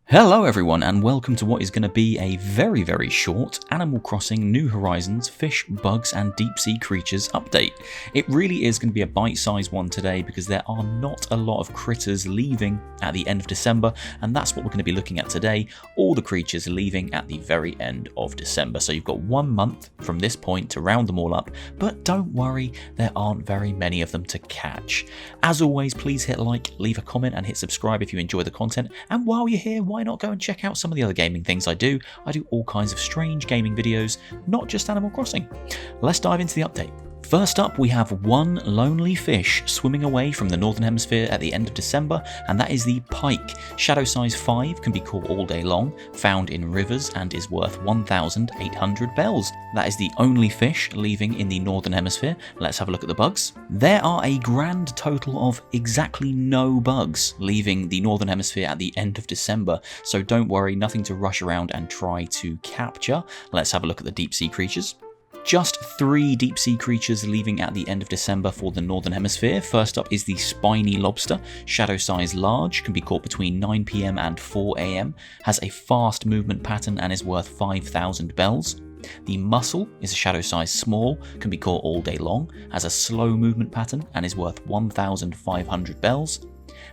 Hello everyone and welcome to what is going to be a very short Animal Crossing New Horizons Fish, Bugs and Deep Sea Creatures update. It really is going to be a bite-sized one today because there are not a lot of critters leaving at the end of December, and that's what we're going to be looking at today, all the creatures leaving at the very end of December. So you've got 1 month from this point to round them all up, but don't worry, there aren't very many of them to catch. As always, please hit like, leave a comment and hit subscribe if you enjoy the content, and while you're here, why not go and check out some of the other gaming things I do. I do all kinds of strange gaming videos, not just Animal Crossing. Let's dive into the update. First up, we have one lonely fish swimming away from the Northern Hemisphere at the end of December, and that is the Pike. Shadow size 5, can be caught all day long, found in rivers and is worth 1,800 bells. That is the only fish leaving in the Northern Hemisphere. Let's have a look at the bugs. There are a grand total of exactly no bugs leaving the Northern Hemisphere at the end of December, so don't worry, nothing to rush around and try to capture. Let's have a look at the deep sea creatures. Just 3 deep sea creatures leaving at the end of December for the Northern Hemisphere. First up is the Spiny Lobster, shadow size large, can be caught between 9 PM and 4 AM, has a fast movement pattern and is worth 5,000 bells. The Mussel is a shadow size small, can be caught all day long, has a slow movement pattern and is worth 1,500 bells.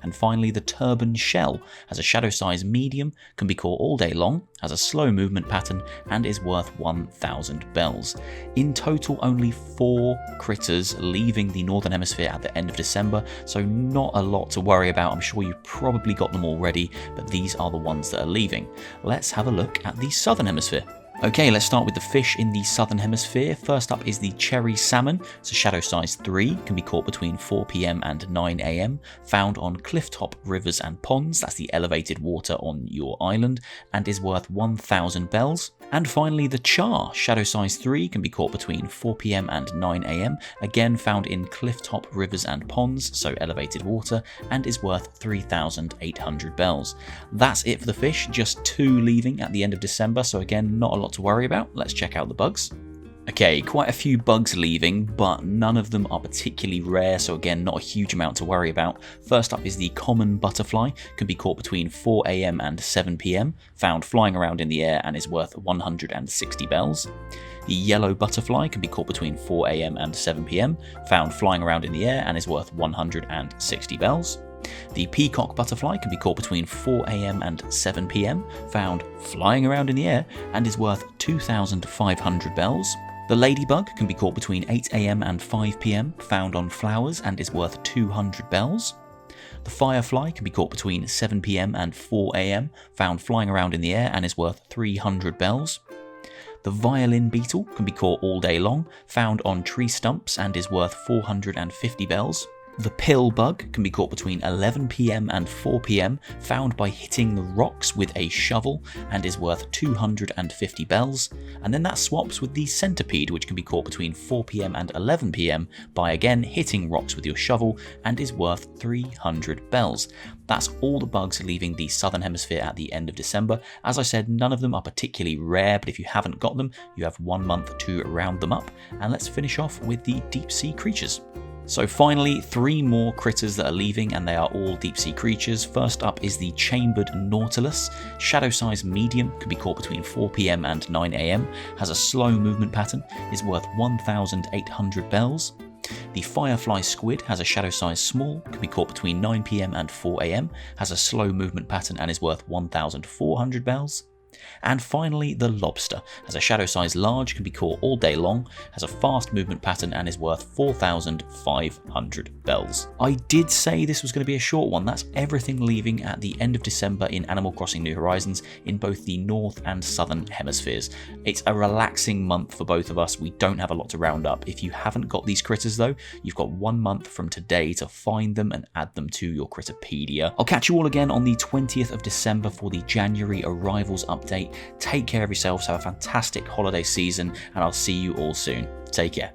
And finally, the Turban Shell has a shadow size medium, can be caught all day long, has a slow movement pattern and is worth 1,000 bells. In total, only 4 critters leaving the Northern Hemisphere at the end of December, so not a lot to worry about. I'm sure you probably got them already, but these are the ones that are leaving. Let's have a look at the Southern Hemisphere. Okay, let's start with the fish in the Southern Hemisphere. First up is the cherry salmon. It's a shadow size 3, can be caught between 4 PM and 9 AM, found on clifftop rivers and ponds, that's the elevated water on your island, and is worth 1,000 bells. And finally the Char, shadow size 3, can be caught between 4 PM and 9 AM, again found in clifftop rivers and ponds, so elevated water, and is worth 3,800 bells. That's it for the fish, just 2 leaving at the end of December, so again not a lot to worry about. Let's check out the bugs. Okay, quite a few bugs leaving, but none of them are particularly rare, so again, not a huge amount to worry about. First up is the common butterfly, can be caught between 4 AM and 7 PM, found flying around in the air and is worth 160 bells. The yellow butterfly can be caught between 4 AM and 7 PM, found flying around in the air and is worth 160 bells. The peacock butterfly can be caught between 4 AM and 7 PM, found flying around in the air and is worth 2,500 bells. The ladybug can be caught between 8 AM and 5 PM, found on flowers and is worth 200 bells. The firefly can be caught between 7 PM and 4 AM, found flying around in the air and is worth 300 bells. The violin beetle can be caught all day long, found on tree stumps and is worth 450 bells. The pill bug can be caught between 11 PM and 4 PM, found by hitting the rocks with a shovel and is worth 250 bells. And then that swaps with the centipede, which can be caught between 4 PM and 11 PM by again hitting rocks with your shovel and is worth 300 bells. That's all the bugs leaving the Southern Hemisphere at the end of December. As I said, none of them are particularly rare, but if you haven't got them, you have 1 month to round them up. And let's finish off with the deep sea creatures. So finally, 3 more critters that are leaving, and they are all deep sea creatures. First up is the chambered Nautilus, shadow size medium, can be caught between 4 PM and 9 AM, has a slow movement pattern, is worth 1,800 bells. The Firefly Squid has a shadow size small, can be caught between 9 PM and 4 AM, has a slow movement pattern and is worth 1,400 bells. And finally, the lobster has a shadow size large, can be caught all day long, has a fast movement pattern and is worth 4,500 bells. I did say this was going to be a short one. That's everything leaving at the end of December in Animal Crossing New Horizons in both the North and Southern Hemispheres. It's a relaxing month for both of us. We don't have a lot to round up. If you haven't got these critters though, you've got 1 month from today to find them and add them to your Critterpedia. I'll catch you all again on the 20th of December for the January arrivals update. Take care of yourselves, have a fantastic holiday season, and I'll see you all soon. Take care.